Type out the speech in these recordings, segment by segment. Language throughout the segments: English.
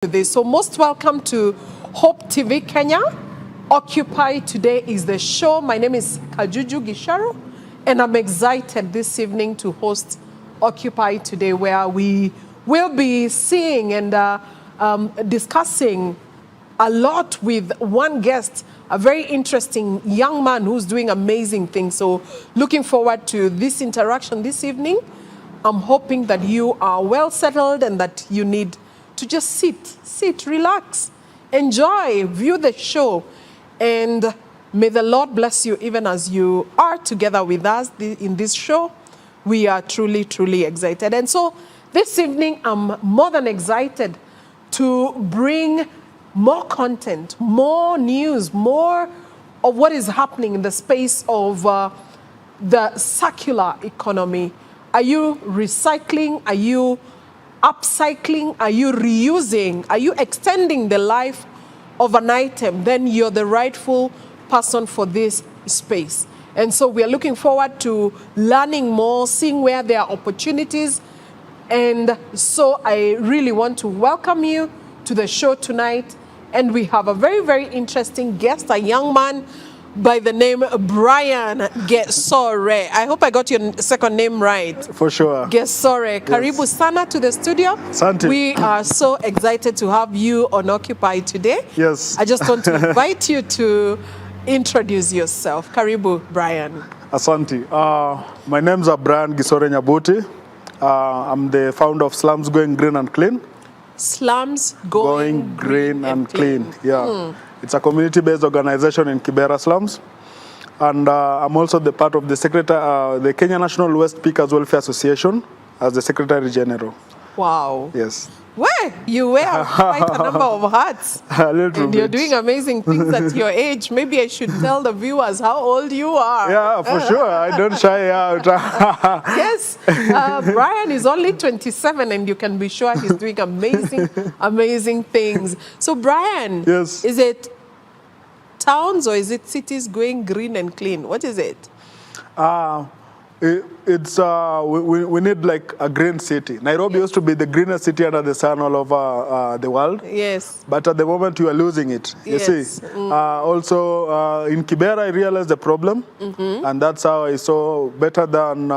This. So most welcome to Hope TV Kenya. Occupy Today is the show. My name is Kajuju Gisharo, and I'm excited this evening to host Occupy Today, where we will be seeing and discussing a lot with one guest, a very interesting young man who's doing amazing things. So looking forward to this interaction this evening. I'm hoping that you are well settled and that you need to just sit, relax, enjoy, view the show, and may the Lord bless you even as you are together with us in this show. We are truly, truly excited. And so this evening, I'm more than excited to bring more content, more news, more of what is happening in the space of the circular economy. Are you recycling? Are you upcycling? Are you reusing? Are you extending the life of an item? Then you're the rightful person for this space. And so we are looking forward to learning more, seeing where there are opportunities. And so I really want to welcome you to the show tonight. And we have a very, very interesting guest, a young man by the name Brian Gesore. I hope I got your second name right. For sure. Gesore. Karibu sana to the studio. Asante. We are so excited to have you on Occupy today. Yes. I just want to invite you to introduce yourself. Karibu, Brian. Asante. My name's Brian Gesore Nyabuti. I'm the founder of Slums Going Green and Clean. Slums Going Green and Clean. Yeah. It's a community-based organization in Kibera slums. And I'm also the part of the Kenya National Waste Pickers Welfare Association as the Secretary General. Wow. Yes. Well, you wear quite a number of hats. A little and bit. You're doing amazing things at your age. Maybe I should tell the viewers how old you are. Yeah, for sure. I don't shy out. Yes. Brian is only 27, and you can be sure he's doing amazing things. So, Brian, Yes. Is it towns or is it cities going green and clean? What is it? We need like a green city. Nairobi used to be the greenest city under the sun all over the world. Yes. But at the moment you are losing it. You see. Also in Kibera I realized the problem, and that's how I saw better than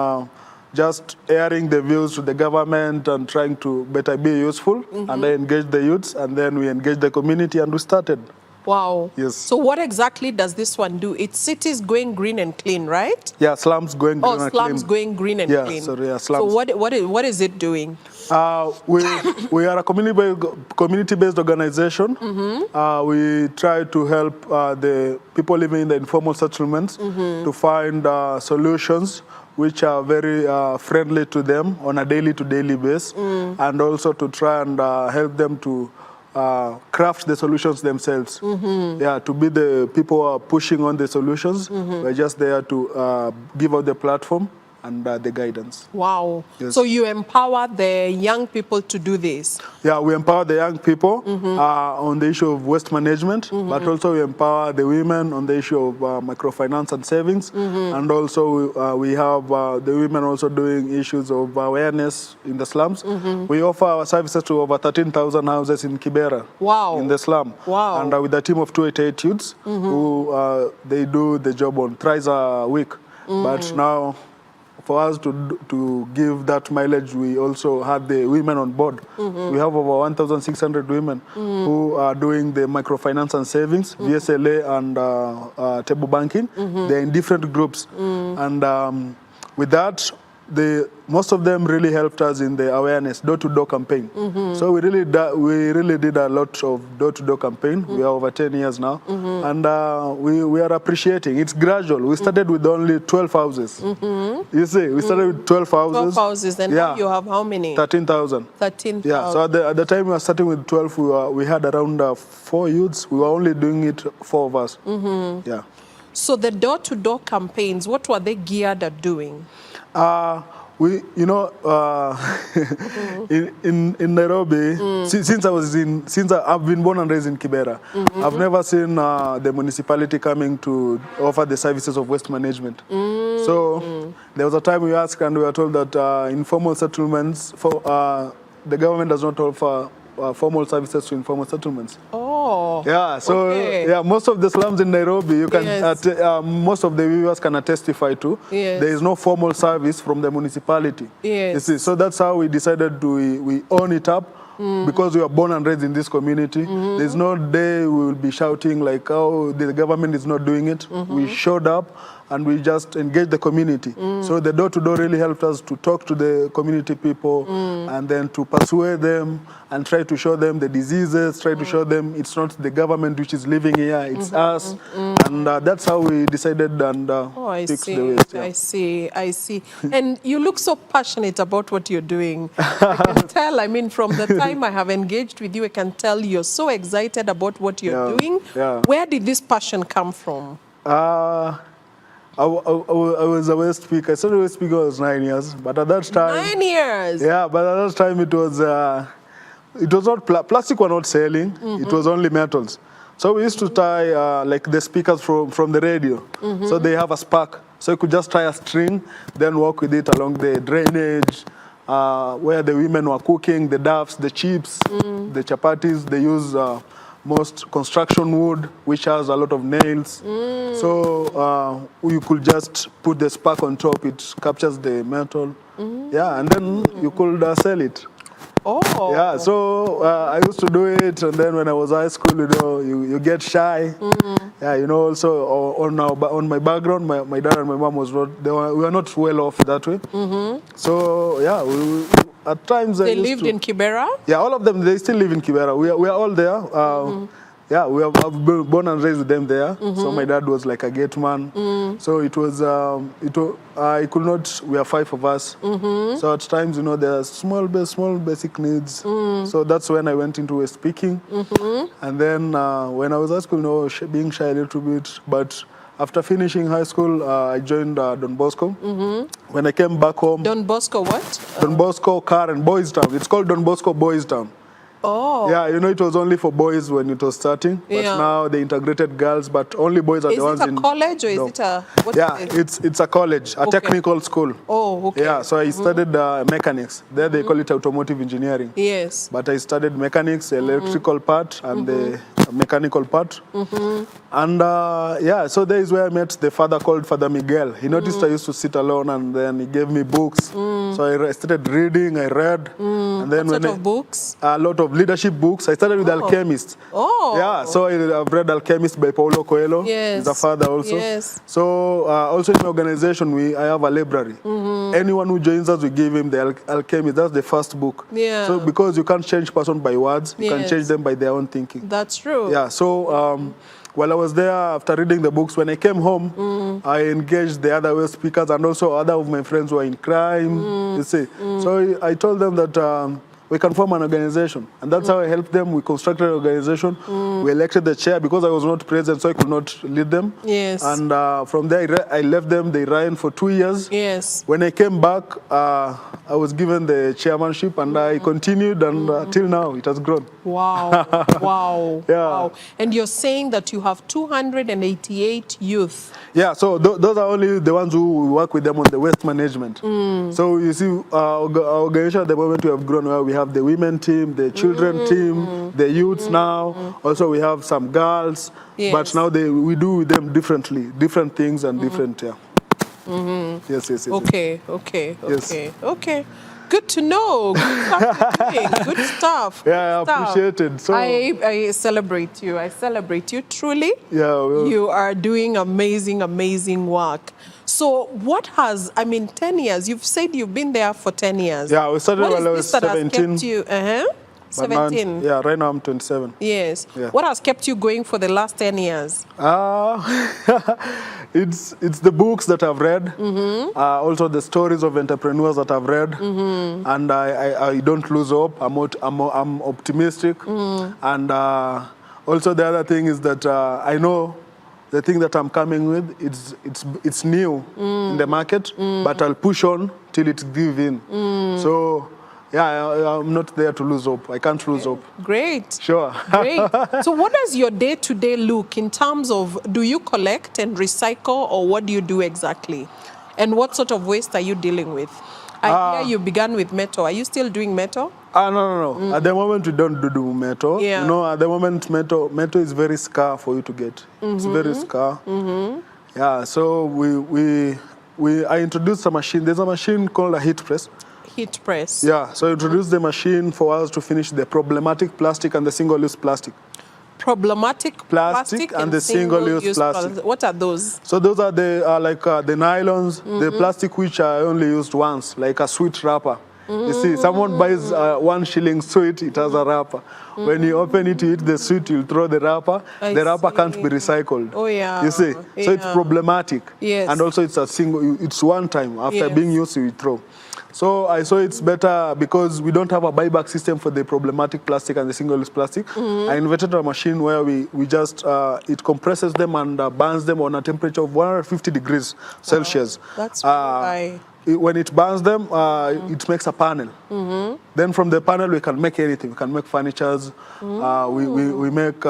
just airing the views to the government and trying to better be useful. And I engaged the youths, and then we engaged the community, and we started. Wow. Yes. So what exactly does this one do? It's cities going green and clean, right? Yeah, slums going green and clean. Slums going green and clean. Sorry, yeah, slums. So what is it doing? We are a community-based organization. We try to help the people living in the informal settlements to find solutions which are very friendly to them on a daily-to-daily basis, and also to try and help them to craft the solutions themselves. Yeah, to be the people who are pushing on the solutions. We're just there to give out the platform and the guidance. Wow. Yes. So you empower the young people to do this? Yeah, we empower the young people on the issue of waste management, but also we empower the women on the issue of microfinance and savings. And also we have the women also doing issues of awareness in the slums. We offer our services to over 13,000 houses in Kibera. Wow. In the slum. Wow. And with a team of 288 youths who they do the job on thrice a week. But now, for us to give that mileage, we also have the women on board. We have over 1,600 women who are doing the microfinance and savings, VSLA and table banking. They're in different groups. And with that, most of them really helped us in the awareness, door-to-door campaign. So we really did a lot of door-to-door campaign. We are over 10 years now. And we are appreciating. It's gradual. We started with only 12 houses. You see, we started with 12 houses. 12 houses, and now you have how many? 13,000. 13,000. Yeah, so at the time we were starting with 12, we had around 4 youths. We were only doing it 4 of us. Yeah. So the door-to-door campaigns, what were they geared at doing? In Nairobi, since I've been born and raised in Kibera, I've never seen the municipality coming to offer the services of waste management. So there was a time we asked and we were told that informal settlements, the government does not offer formal services to informal settlements. Oh. Yeah, so okay. yeah, most of the slums in Nairobi, you can Yes. most of the viewers can testify to. Yes. There is no formal service from the municipality. Yes. You see, so that's how we decided we own it up. Because we are born and raised in this community. There's no day we will be shouting like, oh, the government is not doing it. We showed up and we just engaged the community. So the door-to-door really helped us to talk to the community people and then to persuade them and try to show them the diseases, try to show them it's not the government which is living here, it's us. And that's how we decided and fixed the waste. Yeah. I see. And you look so passionate about what you're doing. I can tell, I mean, from the time I have engaged with you, I can tell you're so excited about what you're doing. Yeah. Where did this passion come from? I was a waste speaker. I started waste speaker when I was 9 years, but at that time... 9 years? Yeah, but at that time it was not plastic were not selling. It was only metals. So we used to tie like the speakers from the radio. So they have a spark. So you could just tie a string, then walk with it along the drainage, where the women were cooking, the duffs, the chips, the chapatis. They use most construction wood, which has a lot of nails. So you could just put the spark on top. It captures the metal. Yeah, and then you could sell it. Oh. Yeah, so I used to do it, and then when I was high school, you know, you get shy. Yeah, you know, also on my background, my dad and my mom we were not well off that way. So yeah, at times they lived in Kibera? Yeah, all of them, they still live in Kibera. We are all there. Yeah, I've been born and raised with them there. So my dad was like a gate man. So it was, I could not, we are 5 of us. So at times, you know, there are small basic needs. So that's when I went into speaking. And then when I was at school, you know, being shy a little bit. But after finishing high school, I joined Don Bosco. When I came back home. Don Bosco what? Don Bosco Car and Boys Town. It's called Don Bosco Boys Town. Oh. Yeah, you know, it was only for boys when it was starting, but now they integrated girls, but only boys are the ones in... Is it a college or is it a... What is it? It's a college, a technical school. Oh, okay. Yeah, so I studied mechanics. There they call it automotive engineering. Yes. But I studied mechanics, electrical part, and the mechanical part. And yeah, so there is where I met the father called Father Miguel. He noticed I used to sit alone, and then he gave me books. So I started reading, I read. And then what sort of books? A lot of leadership books. I started with Alchemist. Oh. Yeah, so I've read Alchemist by Paulo Coelho. Yes. He's a father also. Yes. So also in my organization, I have a library. Anyone who joins us, we give him the Alchemist. That's the first book. Yeah. So because you can't change person by words, you can change them by their own thinking. That's true. Yeah, so while I was there, after reading the books, when I came home, I engaged the other West speakers and also other of my friends who are in crime, you see. So I told them that we can form an organization. And that's how I helped them. We constructed an organization. We elected the chair because I was not present, so I could not lead them. Yes. And from there, I left them. They ran for 2 years. Yes. When I came back, I was given the chairmanship, and I continued, and till now, it has grown. Wow. Wow. Yeah. Wow. And you're saying that you have 288 youth. Yeah, so those are only the ones who work with them on the waste management. So you see, our organization at the moment, we have grown where we have the women team, the children team, the youths now. Also, we have some girls. Yes. But now we do with them differently, different things and different, yeah. Yes. Okay. Yes. Okay. Good to know. Good stuff you're doing. Good stuff. Yeah, I appreciate it. So I celebrate you. I celebrate you truly. Yeah. Well, you are doing amazing work. So what has, 10 years, you've said you've been there for 10 years. Yeah, we started while I was 17. Has kept you, 17. Now, right now I'm 27. Yes. Yeah. What has kept you going for the last 10 years? It's the books that I've read, also the stories of entrepreneurs that I've read, and I don't lose hope. I'm optimistic, and also the other thing is that I know the thing that I'm coming with, it's new in the market, but I'll push on till it's give in. So yeah, I'm not there to lose hope. I can't lose hope. Great. Sure. Great. So what does your day-to-day look in terms of, do you collect and recycle, or what do you do exactly? And what sort of waste are you dealing with? I hear you began with metal. Are you still doing metal? No. At the moment, we don't do metal. Yeah. You know, at the moment, metal is very scarce for you to get. It's very scarce. Yeah, so I introduced a machine. There's a machine called a heat press. Heat press. Yeah, so I introduced the machine for us to finish the problematic plastic and the single-use plastic. Problematic plastic and the single-use plastic. What are those? So those are the the nylons, the plastic which are only used once, like a sweet wrapper. You see, someone buys 1 shilling sweet, it has a wrapper. When you open it, you eat the sweet, you'll throw the wrapper. The wrapper can't be recycled. Oh, yeah. You see, so it's problematic. Yes. And also it's one time. After being used, you throw. So I saw it's better because we don't have a buyback system for the problematic plastic and the single-use plastic. I invented a machine where we just, it compresses them and burns them on a temperature of 150 degrees Celsius. That's high. When it burns them, it makes a panel. Then from the panel, we can make anything. We can make furnitures. We make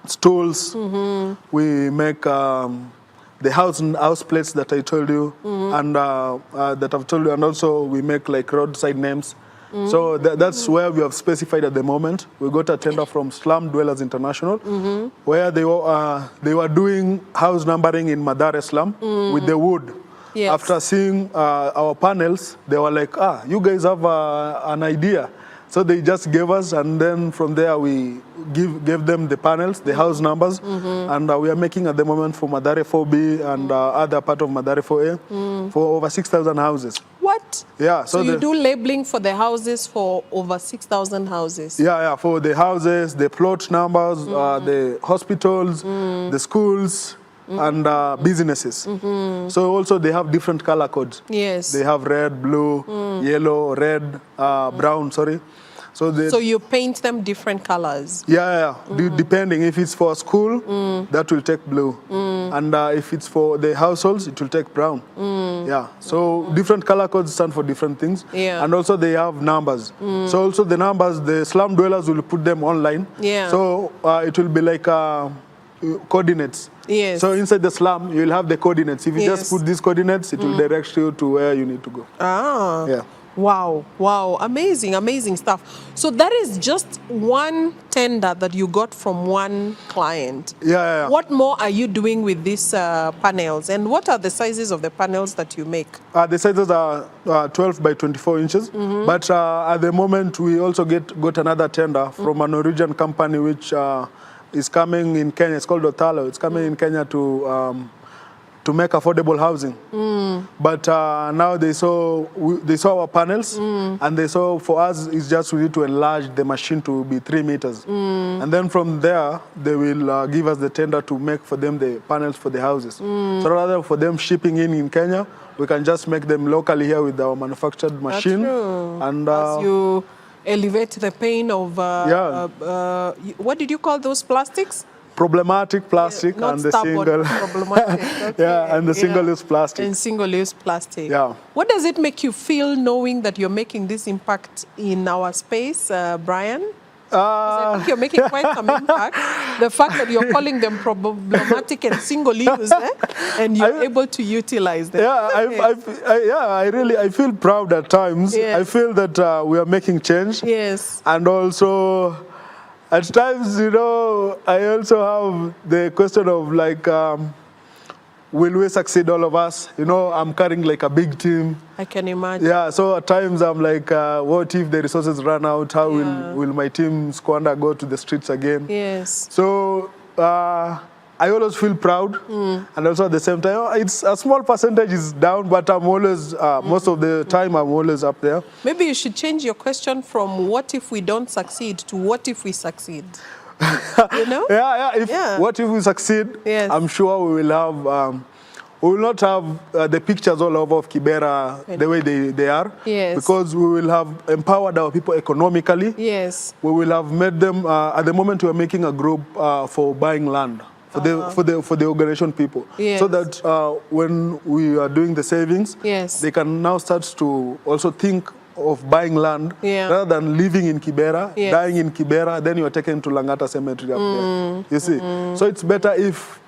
stools. We make the house plates that I told you, and that I've told you, and also we make like roadside names. So that's where we have specified at the moment. We got a tender from Slum Dwellers International, where they were doing house numbering in Madare slum with the wood. Yes. After seeing our panels, they were like, you guys have an idea. So they just gave us, and then from there we gave them the panels, the house numbers, and we are making at the moment for Madare 4B and other part of Madare 4A for over 6,000 houses. What? Yeah. So you do labeling for the houses for over 6,000 houses? Yeah, for the houses, the plot numbers, the hospitals, the schools, and businesses. So also they have different color codes. Yes. They have red, blue, yellow, red, brown, sorry. So you paint them different colors? Yeah. Depending. If it's for school, that will take blue. And if it's for the households, it will take brown. Yeah. So different color codes stand for different things. Yeah. And also they have numbers. So also the numbers, the slum dwellers will put them online. Yeah. So it will be like coordinates. Yes. So inside the slum, you'll have the coordinates. If you just put these coordinates, it will direct you to where you need to go. Yeah. Wow. Amazing stuff. So that is just one tender that you got from one client. Yeah. What more are you doing with these panels? And what are the sizes of the panels that you make? The sizes are 12 by 24 inches. But at the moment, we also got another tender from a Norwegian company which is coming in Kenya. It's called Otalo. It's coming in Kenya to make affordable housing. But now they saw our panels, and they saw for us it's just we need to enlarge the machine to be 3 meters. And then from there, they will give us the tender to make for them the panels for the houses. So rather for them shipping in Kenya, we can just make them locally here with our manufactured machine. That's true. And as you elevate the pain of, what did you call those plastics? Problematic plastic and the single. Problematic. Okay. And the single-use plastic. And single-use plastic. Yeah. What does it make you feel knowing that you're making this impact in our space, Brian? I think you're making quite some impact. The fact that you're calling them problematic and single-use, and you're able to utilize them. I feel proud at times. Yes. I feel that we are making change. Yes. And also, at times, I also have the question of like, will we succeed, all of us? I'm carrying like a big team. I can imagine. Yeah, so at times I'm like, what if the resources run out? How will my team squander go to the streets again? Yes. So I always feel proud. And also at the same time, it's a small percentage is down, but I'm always, most of the time, I'm always up there. Maybe you should change your question from what if we don't succeed to what if we succeed? What if we succeed? Yes. I'm sure we will have, we will not have the pictures all over of Kibera the way they are. Yes. Because we will have empowered our people economically. Yes. We will have made them, at the moment we are making a group for buying land. For the organization people, yes. So that when we are doing the savings, yes. they can now start to also think of buying land rather than living in Kibera, yes. dying in Kibera, then you are taken to Langata Cemetery up there. You see, so it's better if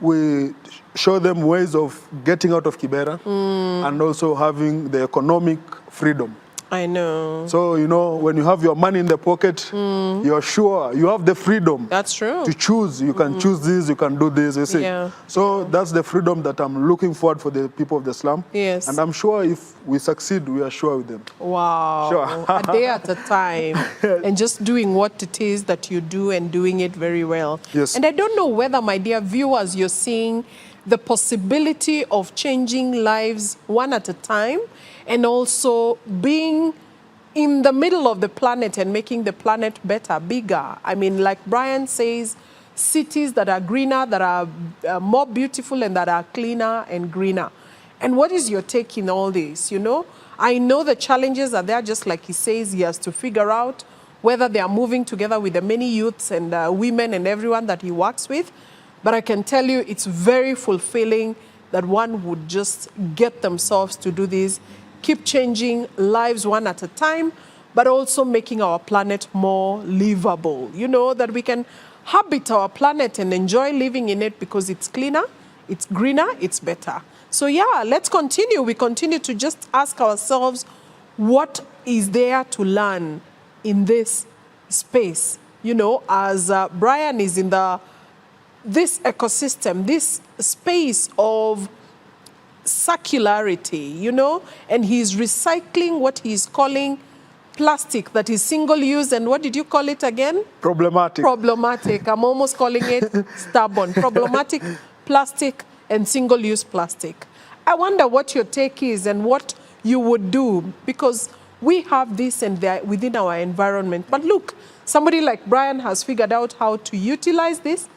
we show them ways of getting out of Kibera and also having the economic freedom. I know. So, you know, when you have your money in the pocket, you're sure you have the freedom. That's true. To choose. You can choose this, you can do this, you see. Yeah. So that's the freedom that I'm looking forward for the people of the slum. Yes. And I'm sure if we succeed, we are sure with them. Wow. Sure. A day at a time. And just doing what it is that you do and doing it very well. Yes. And I don't know whether, my dear viewers, you're seeing the possibility of changing lives one at a time, and also being in the middle of the planet and making the planet better, bigger. I mean, like Brian says, cities that are greener, that are more beautiful, and that are cleaner and greener. And what is your take in all this? You know, I know the challenges are there, just like he says, he has to figure out whether they are moving together with the many youths and women and everyone that he works with. But I can tell you it's very fulfilling that one would just get themselves to do this, keep changing lives one at a time, but also making our planet more livable. You know, that we can habit our planet and enjoy living in it because it's cleaner, it's greener, it's better. So yeah, let's continue. We continue to just ask ourselves, what is there to learn in this space? You know, as Brian is in this ecosystem, this space of circularity, you know, and he's recycling what he's calling plastic that is single-use, and what did you call it again? Problematic. Problematic. I'm almost calling it stubborn. Problematic plastic and single-use plastic. I wonder what your take is and what you would do, because we have this and they're within our environment. But look, somebody like Brian has figured out how to utilize this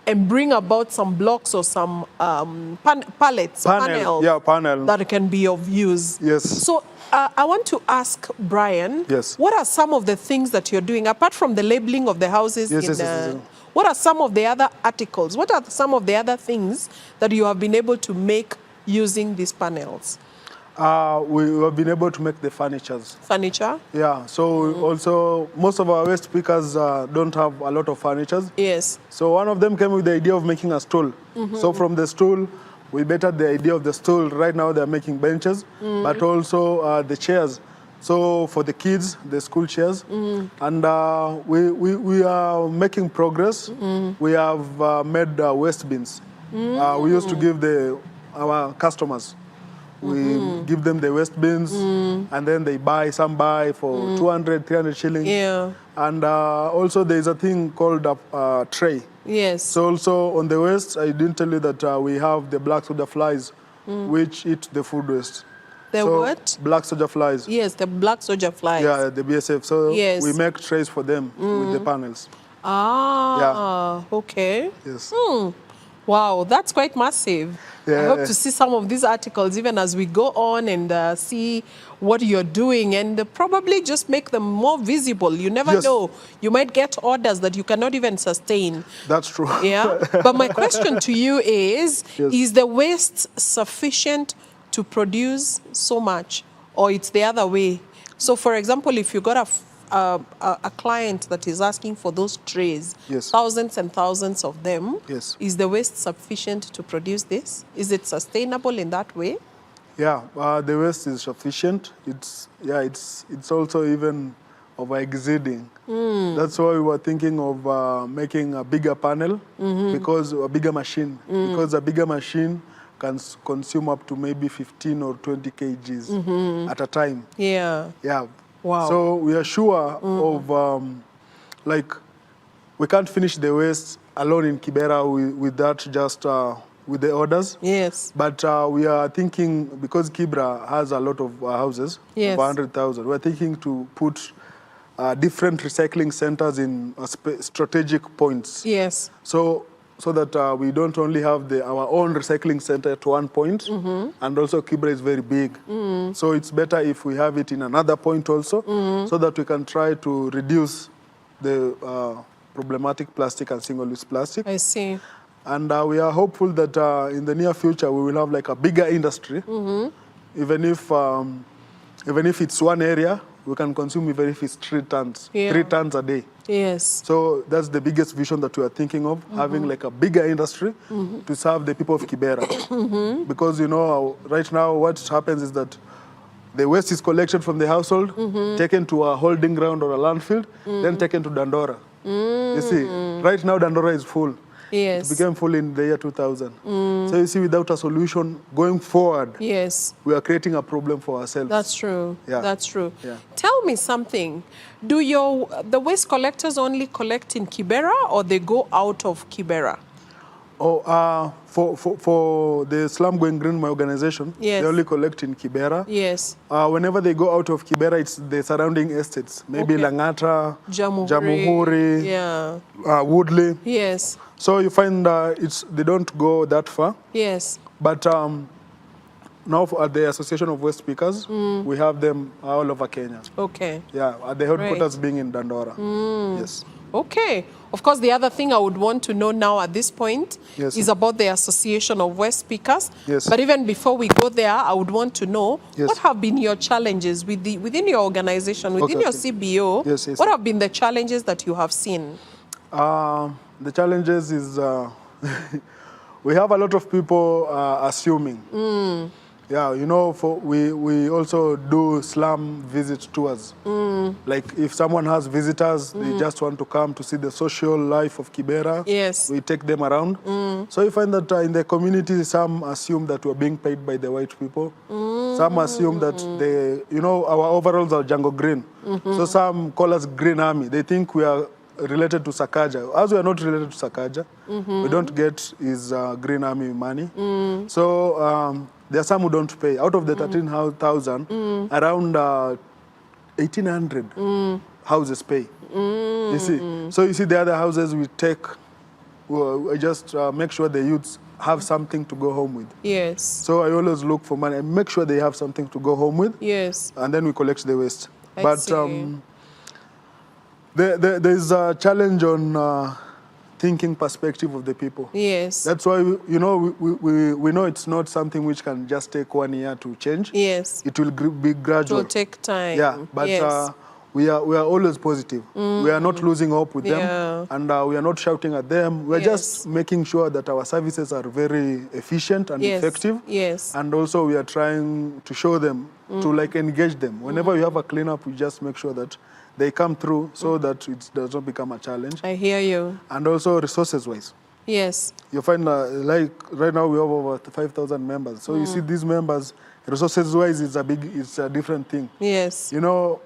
and bring about some blocks or some panels that can be of use. Yes. So I want to ask Brian, yes, what are some of the things that you're doing, apart from the labeling of the houses? Yes, what are some of the other articles? What are some of the other things that you have been able to make using these panels? We have been able to make the furnitures. Furniture? Yeah, so also most of our waste pickers don't have a lot of furnitures. Yes. So one of them came with the idea of making a stool. So from the stool, we bettered the idea of the stool. Right now they're making benches, but also the chairs. So for the kids, the school chairs. And we are making progress. We have made waste bins. We used to give our customers. We give them the waste bins, and then some buy for 200, 300 shillings. Yeah. And also there's a thing called a tray. Yes. So also on the waste, I didn't tell you that we have the black soldier flies, which eat the food waste. The what? Black soldier flies. Yes, the black soldier flies. Yeah, the BSF. So yes, we make trays for them with the panels. Ah, yeah. Okay. Yes. Wow, that's quite massive. Yeah. I hope to see some of these articles even as we go on and see what you're doing, and probably just make them more visible. You never know. You might get orders that you cannot even sustain. That's true. Yeah. But my question to you is, is the waste sufficient to produce so much, or it's the other way? So for example, if you got a client that is asking for those trays, thousands and thousands of them, is the waste sufficient to produce this? Is it sustainable in that way? Yeah, the waste is sufficient. It's also even over exceeding. That's why we were thinking of making a bigger panel, because a bigger machine, because a bigger machine can consume up to maybe 15 or 20 kgs at a time. Yeah. Yeah. Wow. So we are sure of, like, we can't finish the waste alone in Kibera with that, just with the orders. Yes. But we are thinking, because Kibera has a lot of houses, over 100,000, we're thinking to put different recycling centers in strategic points. Yes. So that we don't only have our own recycling center at one point, and also Kibera is very big. So it's better if we have it in another point also, so that we can try to reduce the problematic plastic and single-use plastic. I see. And we are hopeful that in the near future we will have like a bigger industry, even if it's one area. We can consume even if it's 3 tons, 3 tons a day. Yes. So that's the biggest vision that we are thinking of, having like a bigger industry to serve the people of Kibera. Because, you know, right now what happens is that The waste is collected from the household, taken to a holding ground or a landfill, then taken to Dandora. You see, right now Dandora is full. Yes. It became full in the year 2000. So you see, without a solution going forward, yes, we are creating a problem for ourselves. That's true. Yeah. That's true. Yeah. Tell me something. Do the waste collectors only collect in Kibera, or they go out of Kibera? Oh, for the Slum Going Green, my organization, Yes. they only collect in Kibera. Yes. Whenever they go out of Kibera, it's the surrounding estates, maybe Okay. Langata, Jamuhuri. Yeah. Woodley. Yes. So you find they don't go that far. Yes. But now at the Association of Waste Pickers, we have them all over Kenya. Okay. Yeah, at the headquarters being in Dandora. Yes. Okay. Of course, the other thing I would want to know now at this point Yes. is about the Association of Waste Pickers. Yes. But even before we go there, I would want to know Yes. what have been your challenges within your organization, within your CBO. Yes, yes. What have been the challenges that you have seen? The challenges is we have a lot of people assuming. Yeah, you know, we also do slum visit tours. Like if someone has visitors, they just want to come to see the social life of Kibera. Yes. We take them around. So you find that in the community, some assume that we're being paid by the white people. Some assume that our overalls are jungle green. So some call us Green Army. They think we are related to Sakaja. As we are not related to Sakaja, we don't get his Green Army money. So there are some who don't pay. Out of the 13,000, around 1,800 houses pay. You see? So you see the other houses we take, we just make sure the youths have something to go home with. Yes. So I always look for money and make sure they have something to go home with. Yes. And then we collect the waste. I see. There's a challenge on thinking perspective of the people. Yes. That's why, we know it's not something which can just take 1 year to change. Yes. It will be gradual. It will take time. Yeah, but yes. we are always positive. We are not losing hope with them, and we are not shouting at them. We are just making sure that our services are very efficient and effective. Yes. And also we are trying to show them, to engage them. Whenever we have a cleanup, we just make sure that they come through so that it does not become a challenge. I hear you. And also resources-wise. Yes. You find right now we have over 5,000 members. So you see these members, resources-wise, it's a different thing. Yes. You know,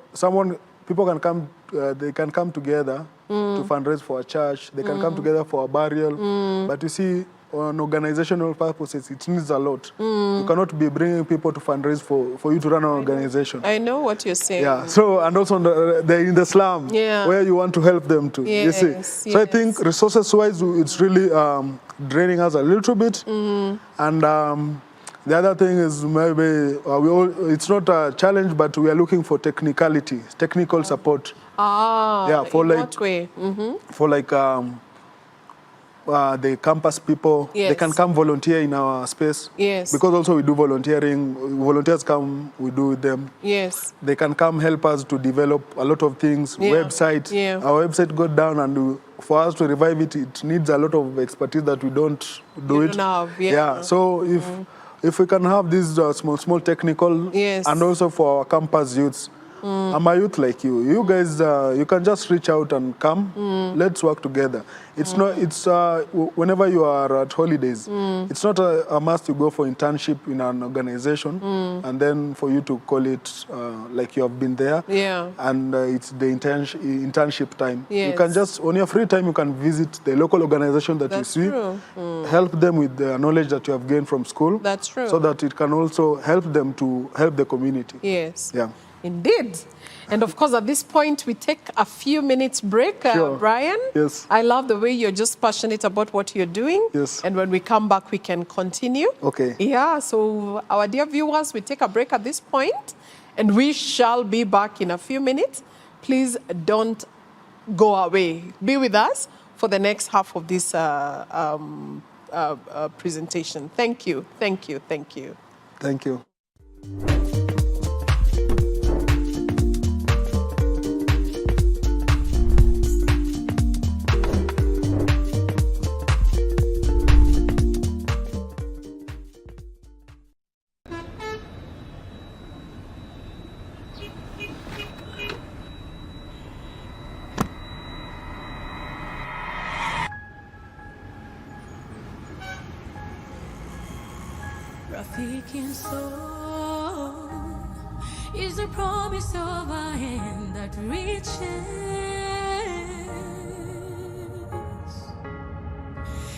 people can come, they can come together to fundraise for a church. They can come together for a burial. But you see, on organizational purposes, it needs a lot. You cannot be bringing people to fundraise for you to run an organization. I know what you're saying. Yeah. So, and also they're in the slum, where you want to help them to. Yes. You see. So I think resources-wise, it's really draining us a little bit. And the other thing is maybe it's not a challenge, but we are looking for technical support. Yeah. For in what way? For the campus people, they can come volunteer in our space. Yes. Because also we do volunteering. Volunteers come, we do with them. Yes. They can come help us to develop a lot of things. Website. Yeah. Our website got down, and for us to revive it, it needs a lot of expertise that we don't do it. Don't have, So if we can have these small technical, and also for our campus youths. I'm a youth like you. You guys, you can just reach out and come. Let's work together. It's not. It's whenever you are at holidays, it's not a must to go for internship in an organization, and then for you to call it like you have been there. Yeah. And it's the internship time. Yes. You can just on your free time you can visit the local organization that That's you see. true. Help them with the knowledge that you have gained from school. That's true. So that it can also help them to help the community. Yes. Yeah. Indeed. And of course, at this point, we take a few minutes break, Sure. Brian. Yes. I love the way you're just passionate about what you're doing. Yes. And when we come back, we can continue. Okay. Yeah, so our dear viewers, we take a break at this point, and we shall be back in a few minutes. Please don't go away. Be with us for the next half of this presentation. Thank you, thank you, thank you. Thank you. Rafiki soul is a promise of a hand that reaches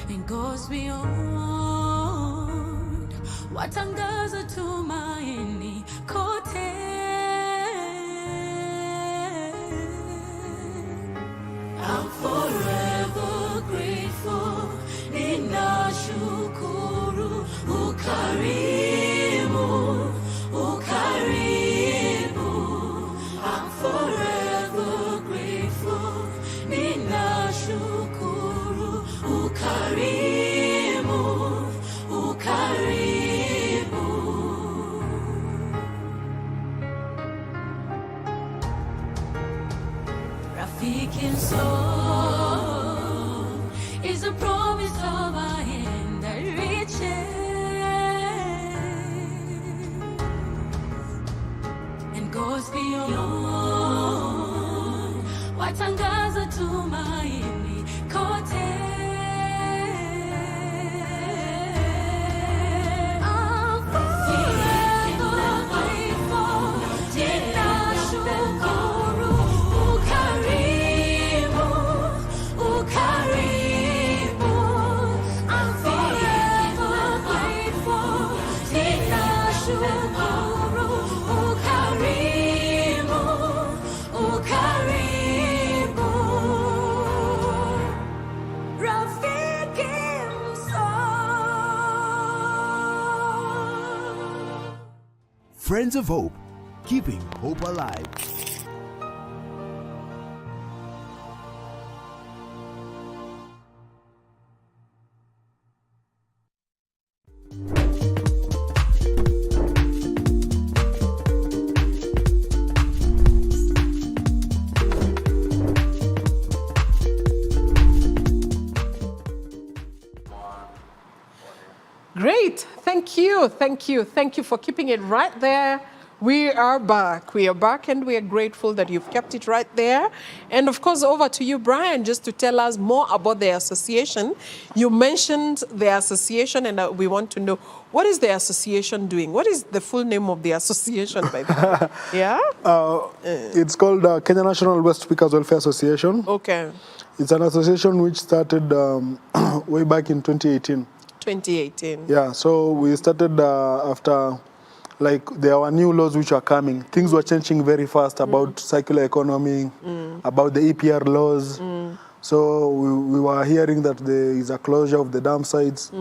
and goes beyond what angaza tumaini kote. I'm forever grateful. Ninashukuru ukarimu, ukarimu. I'm forever grateful. Ninashukuru ukarimu, ukarimu. Rafiki soul is a promise of a hand that reaches and goes beyond what angaza tumaini kote. I'm forever grateful. Ninashukuru ukarimu, ukarimu. I'm forever grateful. Ninashukuru ukarimu, ukarimu. Rafiki soul. Friends of Hope, keeping hope alive. Great. Thank you. Thank you. Thank you for keeping it right there. We are back. We are back, and we are grateful that you've kept it right there. And of course, over to you, Brian, just to tell us more about the association. You mentioned the association, and we want to know, what is the association doing? What is the full name of the association, by the way? Yeah? It's called Kenya National West Speakers Welfare Association. Okay. It's an association which started way back in 2018. 2018. Yeah, so we started after, like, there were new laws which were coming. Things were changing very fast about circular economy, about the EPR laws. So we were hearing that there is a closure of the dam sites.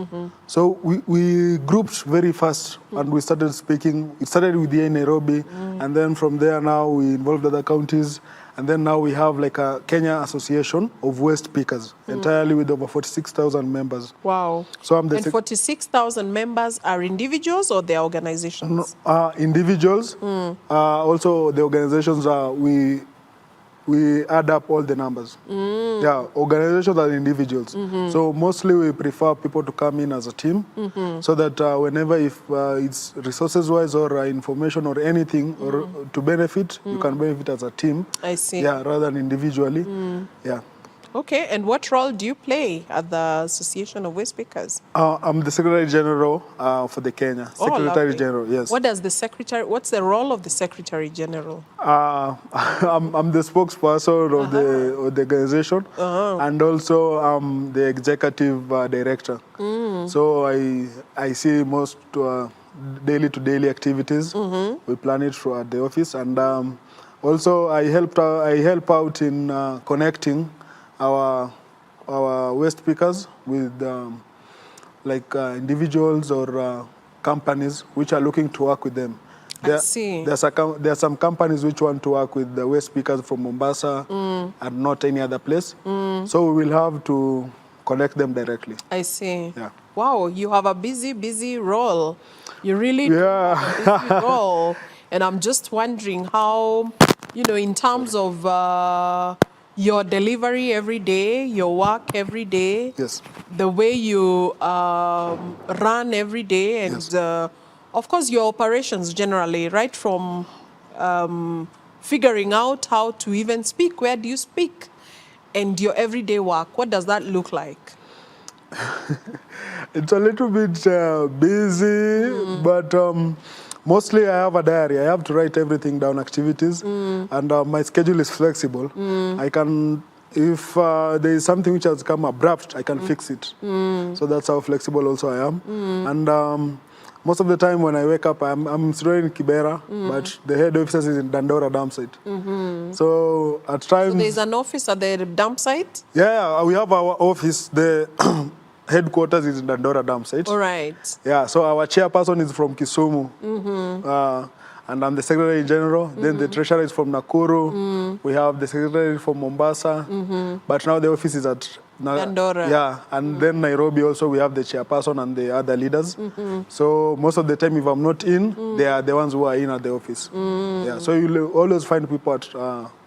So we grouped very fast, and we started speaking. It started with the Nairobi, and then from there now we involved other counties. And then now we have like a Kenya Association of West Speakers, entirely with over 46,000 members. Wow. So I'm the And 46,000 members are individuals or they're organizations? Individuals. Also, the organizations are, we add up all the numbers. Yeah, organizations are individuals. So mostly we prefer people to come in as a team, so that whenever if it's resources-wise or information or anything or to benefit, you can benefit as a team. I see. Yeah, rather than individually. Yeah. Okay, and what role do you play at the Association of West Speakers? I'm the Secretary General for the Kenya. Secretary lovely. General, yes. What's the role of the Secretary General? I'm the spokesperson of the organization, and also I'm the executive director. So I see most daily activities. We plan it at the office, and also I help out in connecting our West speakers with individuals or companies which are looking to work with them. I see. There are some companies which want to work with the West speakers from Mombasa and not any other place. So we will have to connect them directly. I see. Yeah. Wow, you have a busy role. You really do Yeah. have a busy role. And I'm just wondering how, in terms of your delivery every day, your work every day, Yes. the way you run every day, and Yes. of course your operations generally, right from figuring out how to even speak, where do you speak, and your everyday work, what does that look like? It's a little bit busy, but mostly I have a diary. I have to write everything down, activities, and my schedule is flexible. I can, if there is something which has come abrupt, I can fix it. So that's how flexible also I am. And most of the time when I wake up, I'm still in Kibera, but the head office is in Dandora Dam site. So at times... So there's an office at the dump site? Yeah, we have our office. The headquarters is in Dandora Dam site. All right. Yeah, so our chairperson is from Kisumu. And I'm the Secretary General. Then the Treasurer is from Nakuru. We have the Secretary from Mombasa. But now the office is at Dandora. Yeah, and then Nairobi also we have the chairperson and the other leaders. So most of the time if I'm not in, they are the ones who are in at the office. Yeah, so you'll always find people at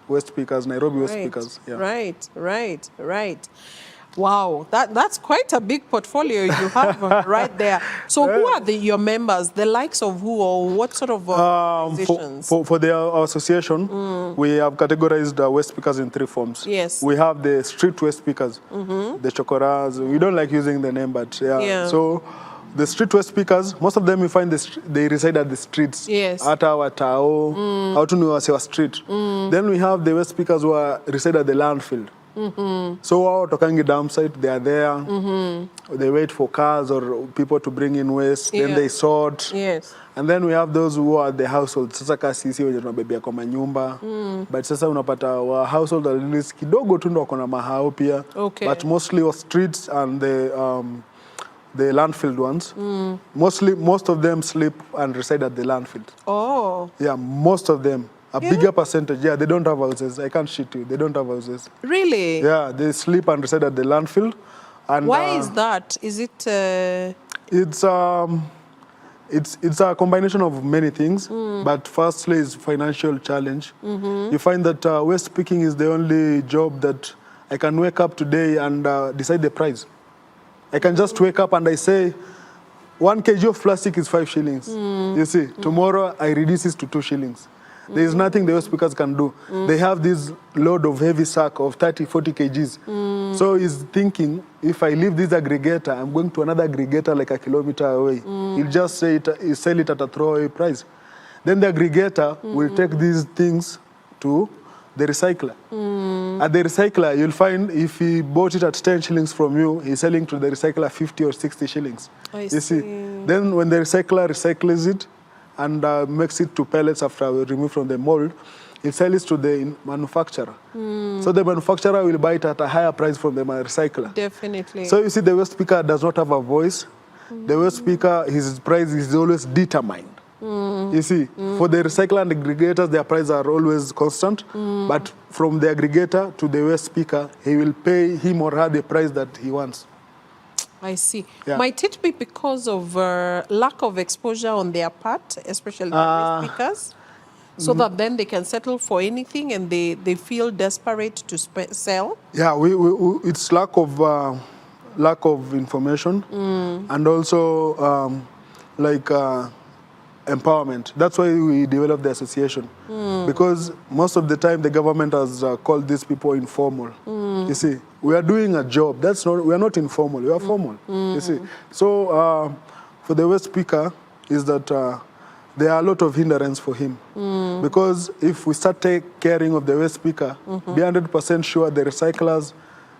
West Speakers, Nairobi West Speakers. Yeah. Right. Wow, that's quite a big portfolio you have right there. So who are your members, the likes of who, or what sort of organizations? For our association, we have categorized the West Speakers in 3 forms. Yes. We have the street West Speakers, the Chokoras. We don't like using the name, but yeah. So the street West Speakers, most of them you find they reside at the streets. Yes. At our Tao, out to Nuwasewa Street. Then we have the West Speakers who reside at the landfill. So our Tokangi dam site, they are there. They wait for cars or people to bring in waste. Then they sort. Yes. And then we have those who are the household. Sasa kasisi wenye tunabebea kwa manyumba. But sasa unapata wa household at least kidogo tu ndo wako na mahao pia. Okay. But mostly of streets and the landfill ones. Most of them sleep and reside at the landfill. Oh. Yeah, most of them. A bigger percentage, they don't have houses. I can't shit you. They don't have houses. Really? Yeah, they sleep and reside at the landfill. And why is that? Is it? It's a combination of many things. But firstly, is financial challenge. You find that waste picking is the only job that I can wake up today and decide the price. I can just wake up and I say, 1 kg of plastic is 5 shillings. You see, tomorrow I reduce it to 2 shillings. There is nothing the speakers can do. They have this load of heavy sack of 30, 40 kgs. So he's thinking, if I leave this aggregator, I'm going to another aggregator like a kilometer away. He'll just sell it at a throwaway price. Then the aggregator will take these things to the recycler. At the recycler, you'll find if he bought it at 10 shillings from you, he's selling to the recycler 50 or 60 shillings. I you see. Then when the recycler recycles it, and makes it to pellets after we remove from the mold, it sells to the manufacturer. So the manufacturer will buy it at a higher price from the recycler. Definitely. So you see, the waste speaker does not have a voice. The waste speaker, his price is always determined. You see, for the recycler and aggregators, their prices are always constant. But from the aggregator to the waste speaker, he will pay him or her the price that he wants. I see. Yeah. Might it be because of lack of exposure on their part, especially the speakers, so that then they can settle for anything and they feel desperate to sell? Yeah, it's lack of information and also empowerment. That's why we developed the association. Because most of the time the government has called these people informal. You see, we are doing a job. We are not informal, we are formal. You see. So for the West speaker is that there are a lot of hindrance for him. Because if we start caring of the West speaker, be 100% sure the recyclers,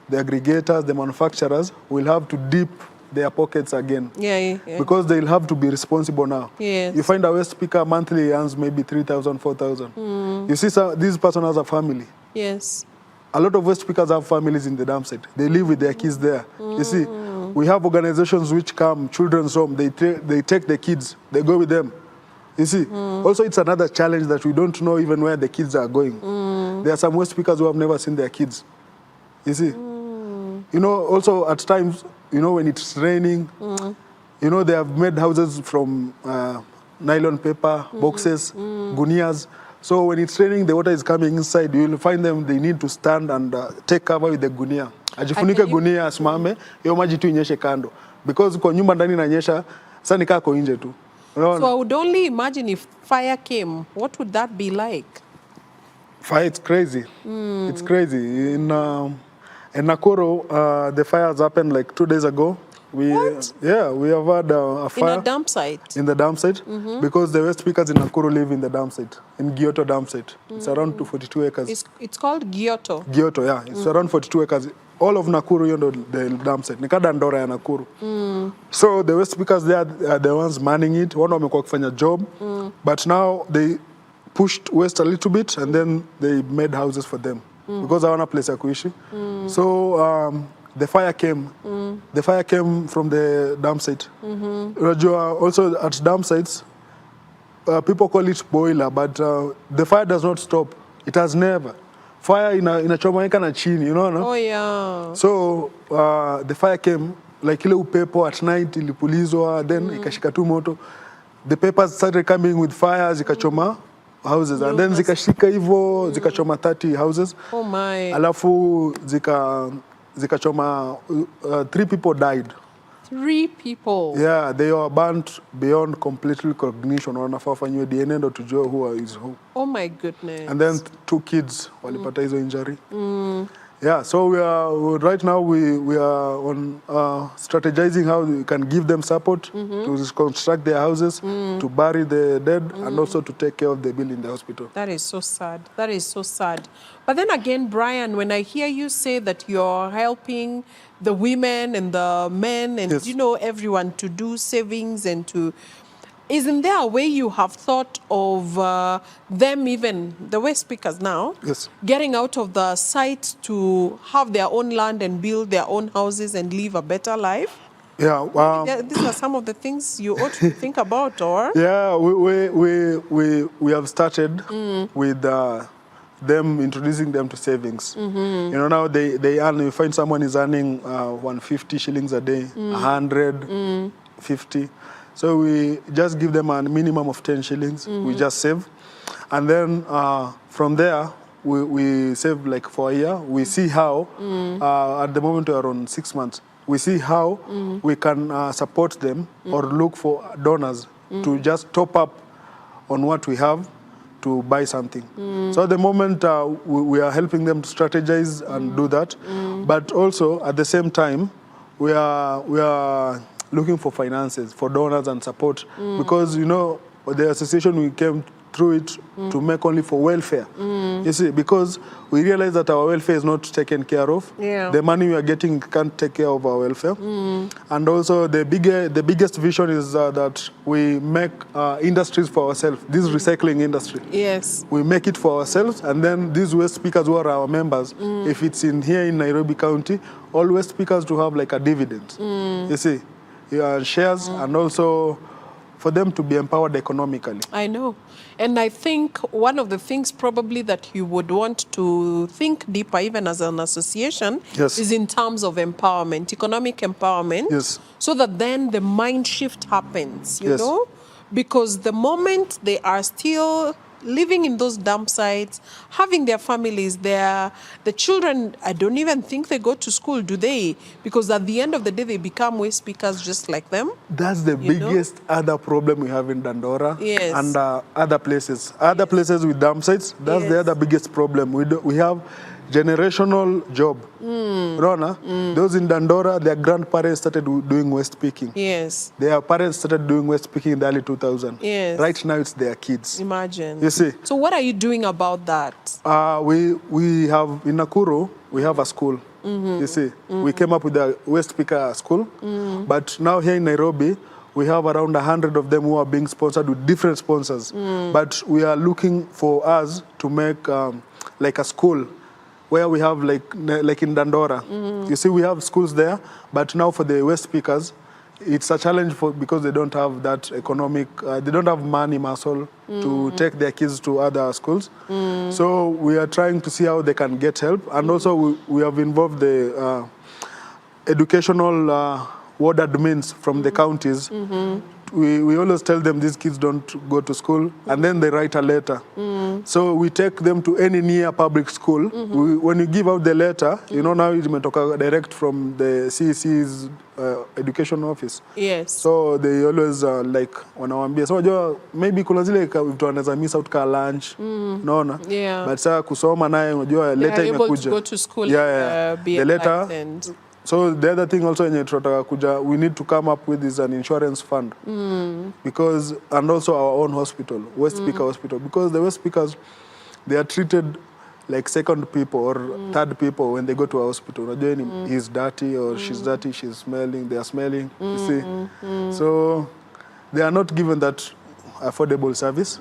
the aggregators, the manufacturers will have to dip their pockets again. Yeah. Because they'll have to be responsible now. Yes. You find a West speaker monthly earns maybe 3,000, 4,000. You see, this person has a family. Yes. A lot of West speakers have families in the dam site. They live with their kids there. You see, we have organizations which come, children's home, they take the kids, they go with them. You see, also it's another challenge that we don't know even where the kids are going. There are some West speakers who have never seen their kids. You see, you know, also at times, you know, when it's raining, you know, they have made houses from nylon paper, boxes, gunias. So when it's raining, the water is coming inside. You will find them, they need to stand and take cover with the gunia. Ajifunike gunia, asimame, hiyo maji tu inyeshe kando. Because kwa nyumba ndani inanyesha, sasa nikaa kwa nje tu. So I would only imagine if fire came, what would that be like? Fire, it's crazy. It's crazy. In Nakuru, the fires happened like 2 days ago. What? Yeah, we have had a fire. In a dump site? In the dump site, because the waste pickers in Nakuru live in the dump site, in Gyoto dump site. It's around 42 acres. It's called Gyoto. Gyoto, yeah. It's around 42 acres. All of Nakuru, you know, the dump site. Nikada Ndora ya Nakuru. So the waste pickers, they are the ones manning it. One wamekuwa kufanya job. But now they pushed waste a little bit and then they made houses for them. Because hawana place ya kuishi. So the fire came. The fire came from the dump site. Also at dump sites, people call it boiler, but the fire does not stop. It has never. Fire inachomeka na chini, you know, no? Oh, yeah. So the fire came, like ile upepo at night ilipulizwa, then ikashika tu moto. The papers started coming with fire, zikachoma houses, and then zikashika hivyo, zikachoma 30 houses. Oh my. Alafu zikachoma 3 people died. 3 people? Yeah, they were burnt beyond complete recognition. Wanafaa wafanyiwe DNA ndo tujue who is who. Oh my goodness. And then 2 kids walipata hizo injury. Yeah, so we are right now we are on strategizing how we can give them support to reconstruct their houses, to bury the dead, and also to take care of the bill in the hospital. That is so sad. That is so sad. But then again, Brian, when I hear you say that you're helping the women and the men and Yes. you know everyone to do savings and to, isn't there a way you have thought of them, even the waste pickers now, Yes. getting out of the site to have their own land and build their own houses and live a better life? Yeah. These are some of the things you ought to think about, or? Yeah, we have started with them introducing them to savings. You know, now they earn. You find someone is earning 150 shillings a day, 150. So we just give them a minimum of 10 shillings. We just save, and then from there we save like for a year. We see how at the moment we are on 6 months. We see how we can support them or look for donors to just top up on what we have to buy something. So at the moment we are helping them to strategize and do that, but also at the same time we are looking for finances, for donors and support, because you know the association, we came through it to make only for welfare. You see, because we realize that our welfare is not taken care of. Yeah. The money we are getting can't take care of our welfare. And also the biggest vision is that we make industries for ourselves. This recycling industry. Yes. We make it for ourselves, and then these waste speakers who are our members, if it's in here in Nairobi County, all waste speakers to have like a dividend. You see, shares, and also for them to be empowered economically. I know. And I think one of the things probably that you would want to think deeper, even as an association, Yes. is in terms of empowerment, economic empowerment, Yes. so that then the mind shift happens, you Yes. know? Because the moment they are still living in those dump sites, having their families there, the children, I don't even think they go to school, do they? Because at the end of the day, they become waste speakers just like them. That's the You know? biggest other problem we have in Dandora. Yes. And other places. Other places with dump sites, that's the Yes. other biggest problem. We have generational job. Rona, those in Dandora, their grandparents started doing waste picking. Yes. Their parents started doing waste picking in the early 2000s. Yes. Right now, it's their kids. Imagine. You see? So what are you doing about that? We have, in Nakuru, we have a school. You see, we came up with a waste picker school. But now here in Nairobi, we have around 100 of them who are being sponsored with different sponsors. But we are looking for us to make like a school where we have like in Dandora. You see, we have schools there, but now for the waste pickers, it's a challenge because they don't have that economic, they don't have money muscle to take their kids to other schools. So we are trying to see how they can get help. And also we have involved the educational ward admins from the counties we always tell them these kids don't go to school, and then they write a letter. So we take them to any near public school. When you give out the letter, you know, now imetoka direct from the CEC's education office. Yes. So they always like wanawambia, so unajua maybe kuna zile vitu wanaweza miss out ka lunch, unaona? Yeah. But sasa kusoma naye unajua letter imekuja. They are able to go to school be the letter. And So the other thing also yenye tunataka kuja, we need to come up with is an insurance fund. Because, and also our own hospital, West Speaker Hospital, because the West Speakers, they are treated like second people or third people when they go to a hospital. Unajua he's dirty or she's dirty, she's smelling, they are smelling, you see. So they are not given that affordable service.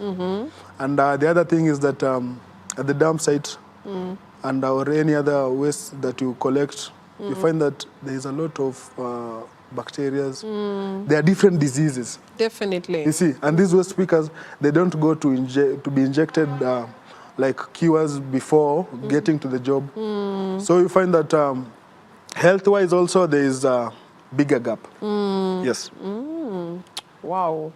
And the other thing is that at the dump site and or any other waste that you collect, you find that there is a lot of bacteria. There are different diseases. Definitely. You see, and these waste speakers, they don't go to be injected like cures before getting to the job. So you find that health-wise also there is a bigger gap. Yes. Wow.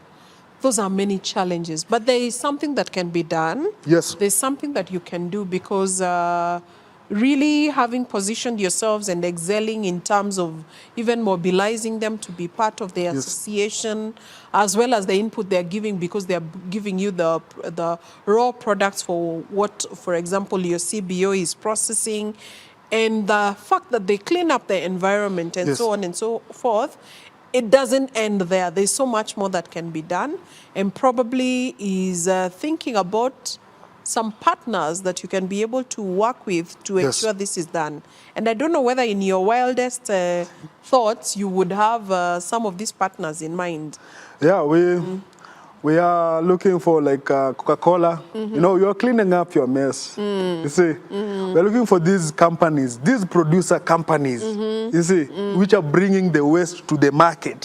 Those are many challenges, but there is something that can be done. Yes. There's something that you can do because really having positioned yourselves and excelling in terms of even mobilizing them to be part of the association, as well as the input they're giving, because they're giving you the raw products for what, for example, your CBO is processing, and the fact that they clean up the environment and so on and so forth. It doesn't end there. There's so much more that can be done, and probably is thinking about some partners that you can be able to work with to ensure this is done. And I don't know whether in your wildest thoughts you would have some of these partners in mind. Yeah, we are looking for like Coca-Cola. You know, you're cleaning up your mess. You see, we're looking for these companies, these producer companies, you see, which are bringing the waste to the market.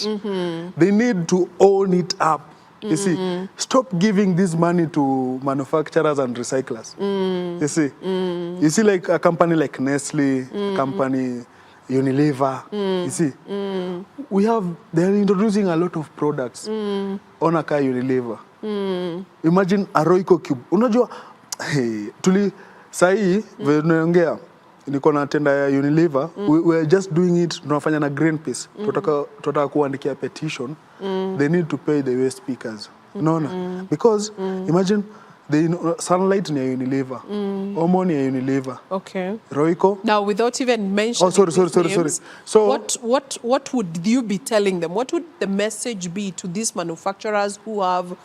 They need to own it up. You see, stop giving this money to manufacturers and recyclers. You see, like a company like Nestle, company Unilever. You see, they're introducing a lot of products on a car Unilever. Imagine a Royco Cube. Unajua, sahi, vinaongea, niko na tenda ya Unilever, we're just doing it, tunafanya na Greenpeace. Tutaka kuandikia petition, they need to pay the waste speakers. No. Because imagine the Sunlight near Unilever, Omo near Unilever. Okay. Royco. Now, without even mentioning sorry. So what would you be telling them? What would the message be to these manufacturers who have,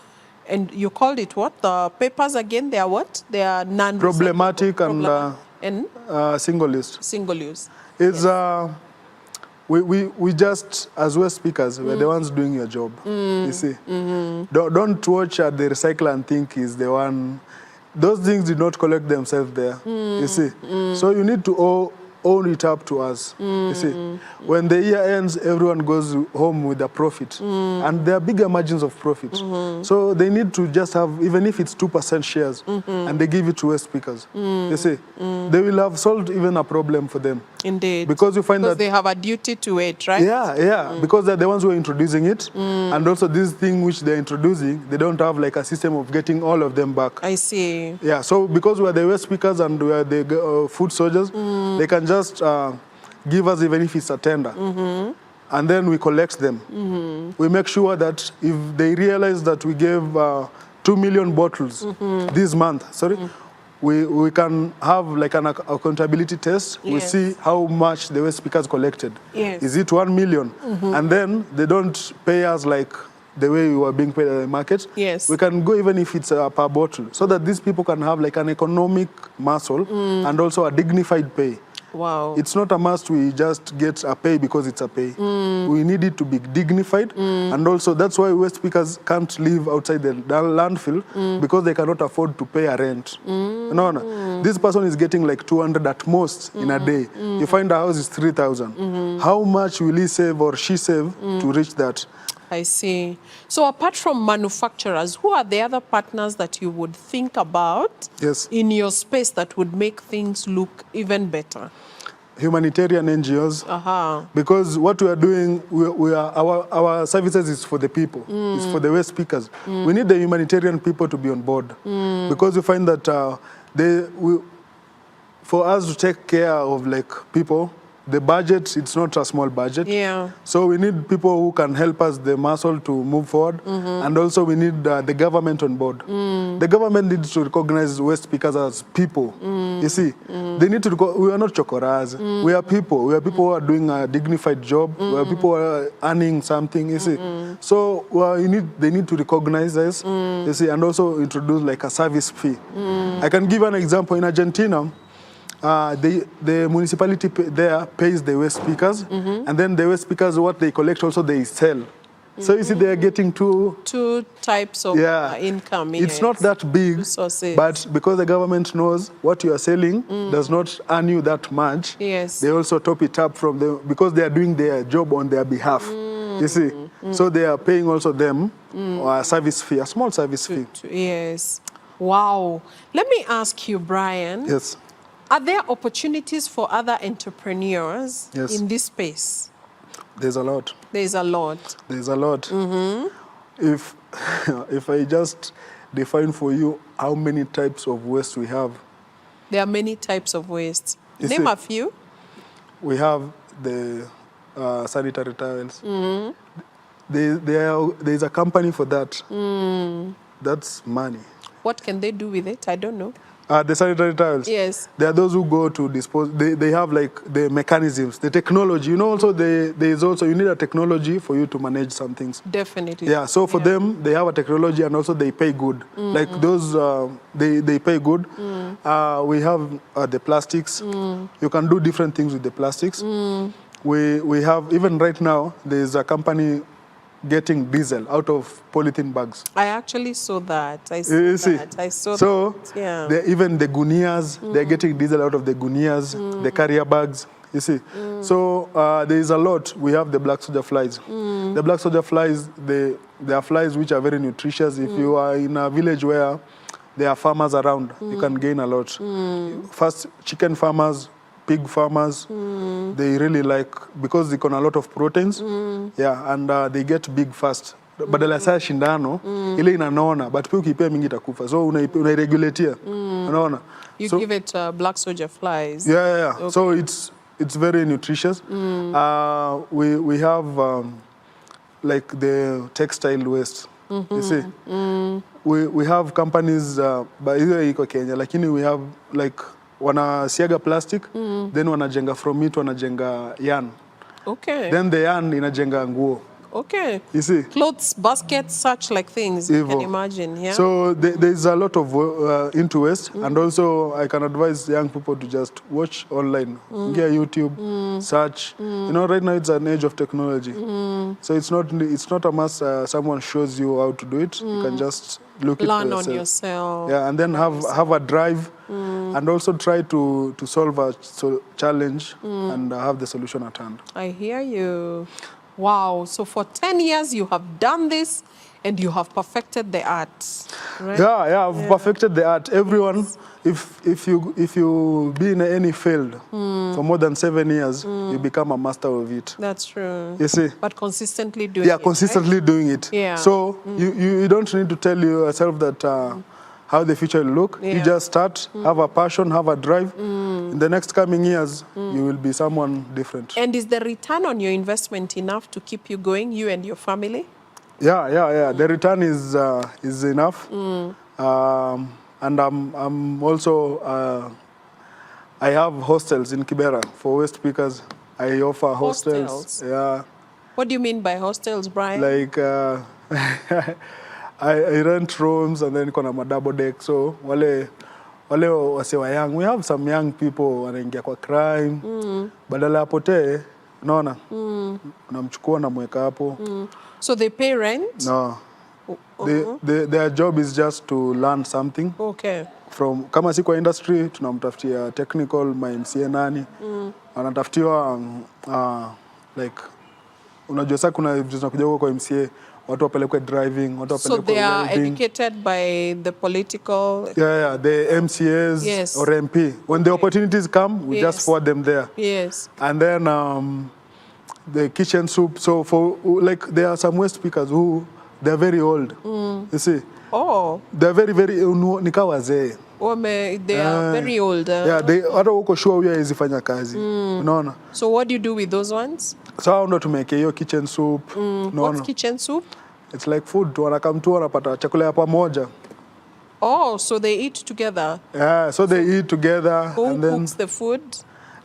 and you called it what? The papers again, they are what? They are problematic and single use. Single use. It's we just, as West speakers, we're the ones doing your job. You see, don't watch at the recycler and think he's the one. Those things did not collect themselves there. You see, so you need to own it up to us. You see, when the year ends, everyone goes home with a profit, and there are bigger margins of profit. So they need to just have, even if it's 2% shares, and they give it to West speakers. You see, they will have solved even a problem for them. Indeed. Because you find that they have a duty to it, right? Yeah, because they're the ones who are introducing it, and also this thing which they're introducing, they don't have like a system of getting all of them back. I see. Yeah, so because we're the West speakers and we're the food soldiers, they can just give us even if it's a tender, and then we collect them. We make sure that if they realize that we gave 2 million bottles this month, we can have like an accountability test. We see how much the West speakers collected. Is it 1 million? And then they don't pay us like the way we were being paid at the market. We can go even if it's per bottle, so that these people can have like an economic muscle and also a dignified pay. Wow. It's not a must we just get a pay because it's a pay. We need it to be dignified, and also that's why West speakers can't live outside the landfill, because they cannot afford to pay a rent. No. This person is getting like 200 at most in a day. You find a house is 3,000. How much will he save or she save to reach that? I see. So apart from manufacturers, who are the other partners that you would think about in your space that would make things look even better? humanitarian NGOs. Because what we are doing, our services is for the people, it's for the waste pickers. We need the humanitarian people to be on board, because we find that for us to take care of like people, the budget, it's not a small budget. Yeah. So we need people who can help us the muscle to move forward. And also we need the government on board. The government needs to recognize waste pickers as people. You see, they need to, we are not chokoras. We are people. We are people who are doing a dignified job. We are people who are earning something, you see. So they need to recognize us, you see, and also introduce like a service fee. I can give an example. In Argentina, the municipality there pays the waste pickers, and then the waste pickers, what they collect also they sell. So you see, they are getting two types of income. It's not that big, resources. But because the government knows what you are selling does not earn you that much, they also top it up from them, because they are doing their job on their behalf. You see, so they are paying also them a service fee, a small service fee. Yes. Wow. Let me ask you, Brian. Yes. Are there opportunities for other entrepreneurs in this space? There's a lot. There's a lot. There's a lot. If I just define for you how many types of waste we have. There are many types of waste. Name a few. We have the sanitary towels. There's a company for that. That's money. What can they do with it? I don't know. The sanitary towels. Yes. There are those who go to dispose. They have like the mechanisms, the technology. You know, also there's also, you need a technology for you to manage some things. Definitely. Yeah. So for them, they have a technology, and also they pay good. Like those, they pay good. We have the plastics. You can do different things with the plastics. We have, even right now, there's a company getting diesel out of polythene bags. I actually saw that. I saw that. I saw so that. Yeah. Even the gunias, they're getting diesel out of the gunias, the carrier bags. You see, so there is a lot. We have the black soldier flies. The black soldier flies, they are flies which are very nutritious. If you are in a village where there are farmers around, you can gain a lot. First, chicken farmers, pig farmers, they really like, because they can a lot of proteins, and they get big fast. Badala saa shindano, ile inanona, but pia ukipea mingi itakufa. So unairegulatea, unaona. You give it black soldier flies. Yeah. Okay. So it's very nutritious. We have like the textile waste. You see, we have companies, but hiyo iko Kenya, lakini we have like wanasiaga plastic, then wanajenga from it, wanajenga yarn. Okay. Then the yarn inajenga nguo. Okay. You see? Clothes, baskets, such like things, you can imagine, yeah? So there's a lot of into waste, and also I can advise young people to just watch online, get YouTube, search. You know, right now it's an age of technology. So it's not a must someone shows you how to do it. You can just look it for yourself. Learn on yourself. Yeah, and then have a drive, and also try to solve a challenge and have the solution at hand. I hear you. Wow. So for 10 years you have done this and you have perfected the art, right? Yeah, I've perfected the art. Everyone, if you be in any field for more than 7 years, you become a master of it. That's true. You see? But consistently doing it. Yeah, consistently doing it. Yeah. So you don't need to tell yourself that how the future will look. You just start, have a passion, have a drive. In the next coming years, you will be someone different. And is the return on your investment enough to keep you going, you and your family? Yeah. The return is enough. And I'm also, I have hostels in Kibera for waste pickers. I offer hostels. Yeah. What do you mean by hostels, Brian? Like, I rent rooms, and then kuna double deck. So wale wase young, we have some young people wanaingia kwa crime. Badala apotee, unaona? Unamchukua na mweka hapo. So they pay rent? No. Their job is just to learn something. Okay. From kama si kwa industry, tunamtafutia technical, my MCA nani. Anatafutiwa like unajua sasa kuna vitu zinakuja kwa MCA. watu wapelekwe driving, watu So wapelekwe they are welding. educated by the political... Yeah, the MCAs Yes. or MP. When the opportunities come, we just Yes. forward them there. Yes. And then the kitchen soup. So for like there are some waste speakers who they're very old. You see, Oh, they're very nikawazee. they are very old. Yeah, they hata uko sure huyo hawezi fanya kazi. Unaona? So what do you do with those ones? So hao ndo tumeke hiyo kitchen soup. What's Unaona? kitchen soup? It's like food. Tu wanakam tu wanapata chakula ya pamoja. Oh, so they eat together. Yeah, so they eat together. Who and then cooks the food?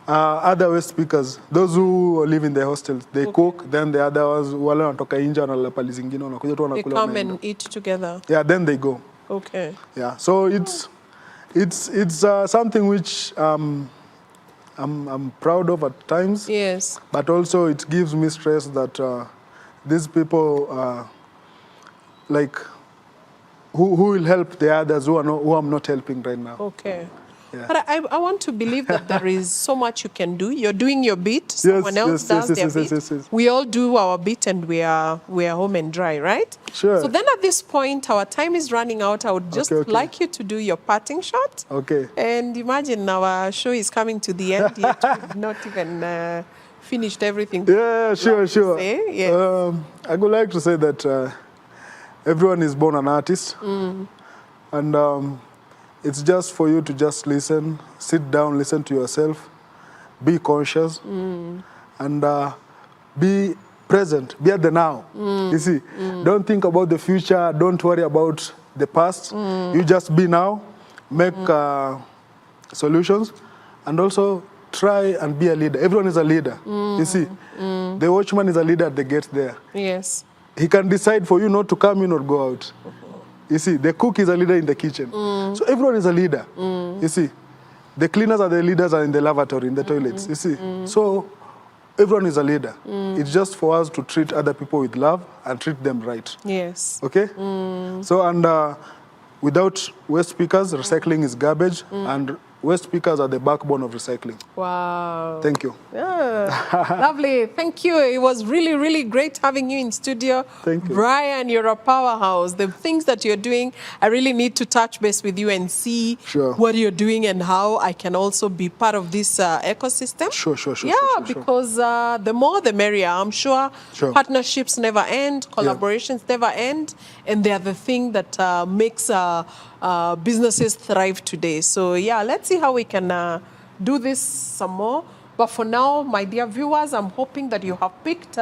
other waste speakers, those who live in the hostels, they cook. Then the other ones wale wanatoka nje wanalala pali zingine wanakuja tu They wanakula. come wanaenda. and eat together. Yeah, then they go. Okay. Yeah, so it's something which I'm proud of at times. Yes. But also it gives me stress that these people like who will help the others who I'm not helping right now. Okay. Yeah. But I want to believe that there is so much you can do. You're doing your bit. Someone else does their bit. Yes. We all do our bit and we are home and dry, right? Sure. So then at this point, our time is running out. I would just Okay. like you to do your parting shot. Okay. And imagine our show is coming to the end yet. We've not even finished everything. Yeah, sure. Say, yes. I would like to say that everyone is born an artist. And it's just for you to just listen, sit down, listen to yourself, be conscious, and be present, be at the now. You see, don't think about the future, don't worry about the past. You just be now, make solutions, and also try and be a leader. Everyone is a leader. You see, the watchman is a leader at the gate there. Yes. He can decide for you not to come in or go out. You see, the cook is a leader in the kitchen. So everyone is a leader. You see, the cleaners are the leaders are in the lavatory, in the toilets. You see, so everyone is a leader. It's just for us to treat other people with love and treat them right. Yes. Okay? So, and without waste speakers, recycling is garbage, and waste speakers are the backbone of recycling. Wow. Thank you. Yeah. Lovely. Thank you. It was really, really great having you in studio. Thank you. Brian, you're a powerhouse. The things that you're doing, I really need to touch base with you and see Sure. what you're doing and how I can also be part of this ecosystem. Sure. Yeah, because the more the merrier. I'm sure Sure. partnerships never end, collaborations never end, and they are the thing that makes businesses thrive today. So yeah, let's see how we can do this some more. But for now, my dear viewers, I'm hoping that you have picked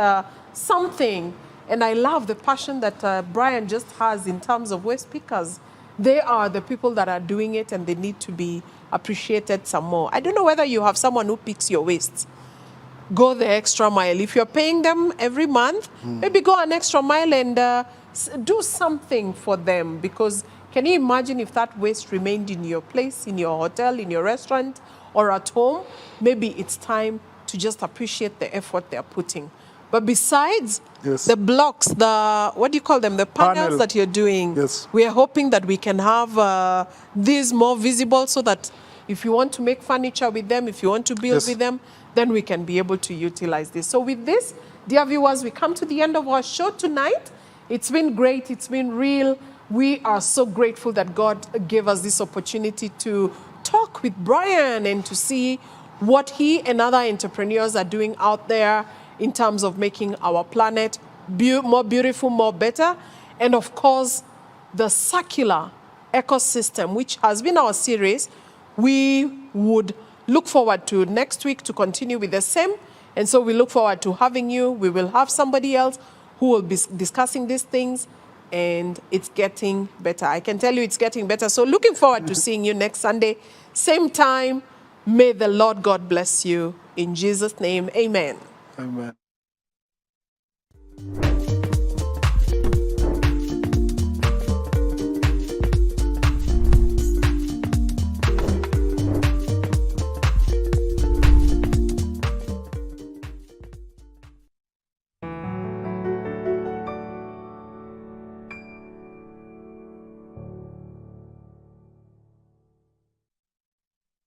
something. And I love the passion that Brian just has in terms of waste pickers. They are the people that are doing it and they need to be appreciated some more. I don't know whether you have someone who picks your waste. Go the extra mile. If you're paying them every month, maybe go an extra mile and do something for them. Because can you imagine if that waste remained in your place, in your hotel, in your restaurant, or at home? Maybe it's time to just appreciate the effort they're putting. But besides Yes. the blocks, what do you call them? The panels Panel. that you're doing. Yes. We are hoping that we can have these more visible so that if you want to make furniture with them, if you want to build Yes. with them, then we can be able to utilize this. So with this, dear viewers, we come to the end of our show tonight. It's been great. It's been real. We are so grateful that God gave us this opportunity to talk with Brian and to see what he and other entrepreneurs are doing out there in terms of making our planet more beautiful, more better. And of course, the circular ecosystem, which has been our series. We would look forward to next week to continue with the same. And so we look forward to having you. We will have somebody else who will be discussing these things. And it's getting better. I can tell you it's getting better. So looking forward to seeing you next Sunday. Same time. May the Lord God bless you. In Jesus' name, amen. Amen.